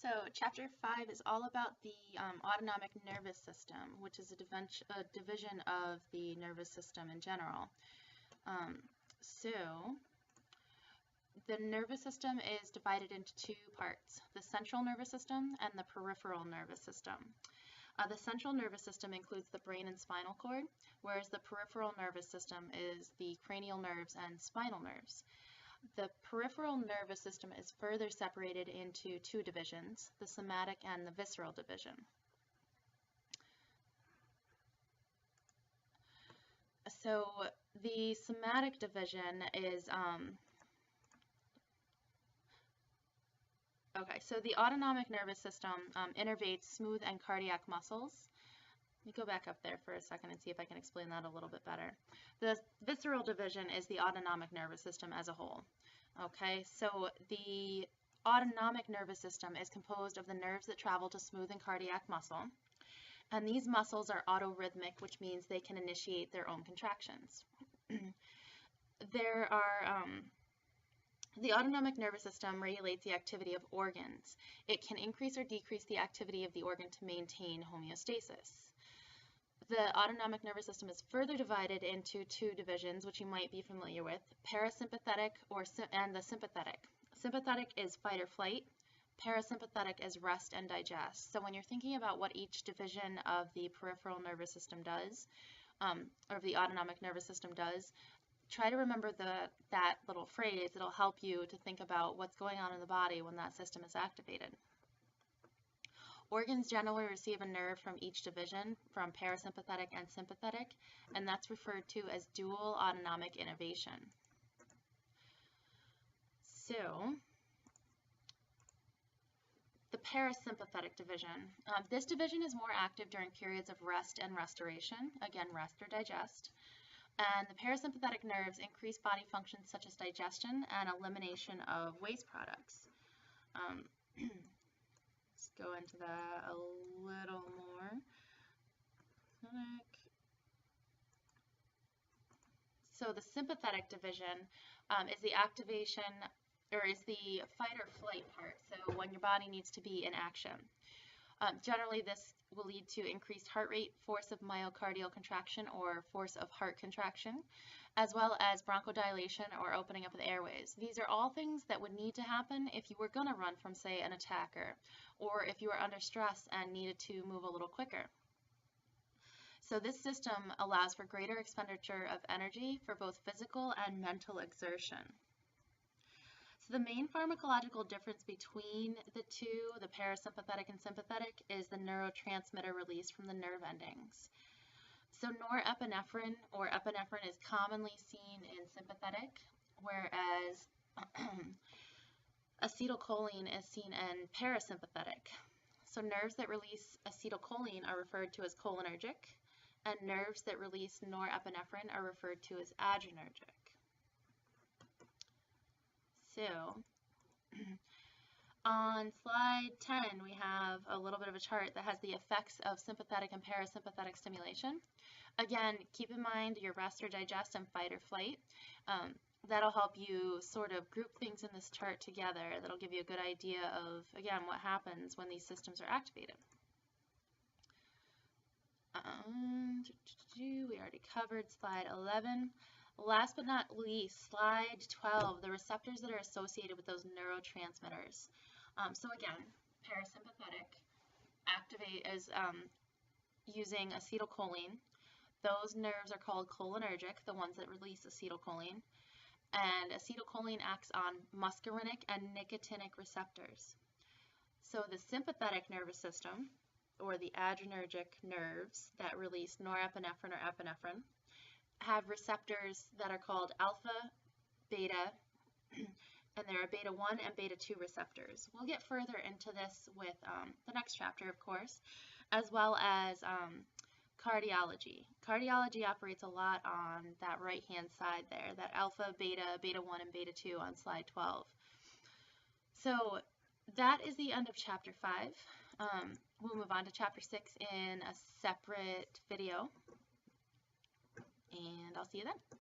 So, Chapter 5 is all about the autonomic nervous system, which is a division of the nervous system in general. So, the nervous system is divided into two parts, the central nervous system and the peripheral nervous system. The central nervous system includes the brain and spinal cord, whereas the peripheral nervous system is the cranial nerves and spinal nerves. The peripheral nervous system is further separated into two divisions, the somatic and the visceral division. So the somatic division is, so the autonomic nervous system innervates smooth and cardiac muscles. Let me go back up there for a second and see if I can explain that a little bit better. The visceral division is the autonomic nervous system as a whole. Okay, so the autonomic nervous system is composed of the nerves that travel to smooth and cardiac muscle. And these muscles are autorhythmic, which means they can initiate their own contractions. The autonomic nervous system regulates the activity of organs. It can increase or decrease the activity of the organ to maintain homeostasis. The autonomic nervous system is further divided into two divisions, which you might be familiar with, parasympathetic and the sympathetic. Sympathetic is fight or flight. Parasympathetic is rest and digest. So when you're thinking about what each division of the peripheral nervous system does, or the autonomic nervous system does, try to remember that little phrase. It'll help you to think about what's going on in the body when that system is activated. Organs generally receive a nerve from each division, from parasympathetic and sympathetic, and that's referred to as dual autonomic innervation. So, the parasympathetic division. This division is more active during periods of rest and restoration, again, rest or digest. And the parasympathetic nerves increase body functions such as digestion and elimination of waste products. Let's go into that a little more. So the sympathetic division is the activation, or is the fight or flight part, so when your body needs to be in action. Generally, this will lead to increased heart rate, force of myocardial contraction, or force of heart contraction, as well as bronchodilation or opening up of the airways. These are all things that would need to happen if you were going to run from, say, an attacker, or if you were under stress and needed to move a little quicker. So this system allows for greater expenditure of energy for both physical and mental exertion. So the main pharmacological difference between the two, the parasympathetic and sympathetic, is the neurotransmitter release from the nerve endings. So norepinephrine or epinephrine is commonly seen in sympathetic, whereas acetylcholine is seen in parasympathetic. So nerves that release acetylcholine are referred to as cholinergic, and nerves that release norepinephrine are referred to as adrenergic. So, on slide 10, we have a little bit of a chart that has the effects of sympathetic and parasympathetic stimulation. Again, keep in mind your rest or digest and fight or flight. That'll help you sort of group things in this chart together. That'll give you a good idea of, again, what happens when these systems are activated. We already covered slide 11. Last but not least, slide 12, the receptors that are associated with those neurotransmitters. So again, parasympathetic is using acetylcholine. Those nerves are called cholinergic, the ones that release acetylcholine. And acetylcholine acts on muscarinic and nicotinic receptors. So the sympathetic nervous system, or the adrenergic nerves that release norepinephrine or epinephrine, have receptors that are called alpha, beta, and there are beta 1 and beta 2 receptors. We'll get further into this with the next chapter, of course, as well as cardiology. Cardiology operates a lot on that right-hand side there, that alpha, beta, beta 1, and beta 2 on slide 12. So that is the end of chapter 5. We'll move on to chapter 6 in a separate video. And I'll see you then.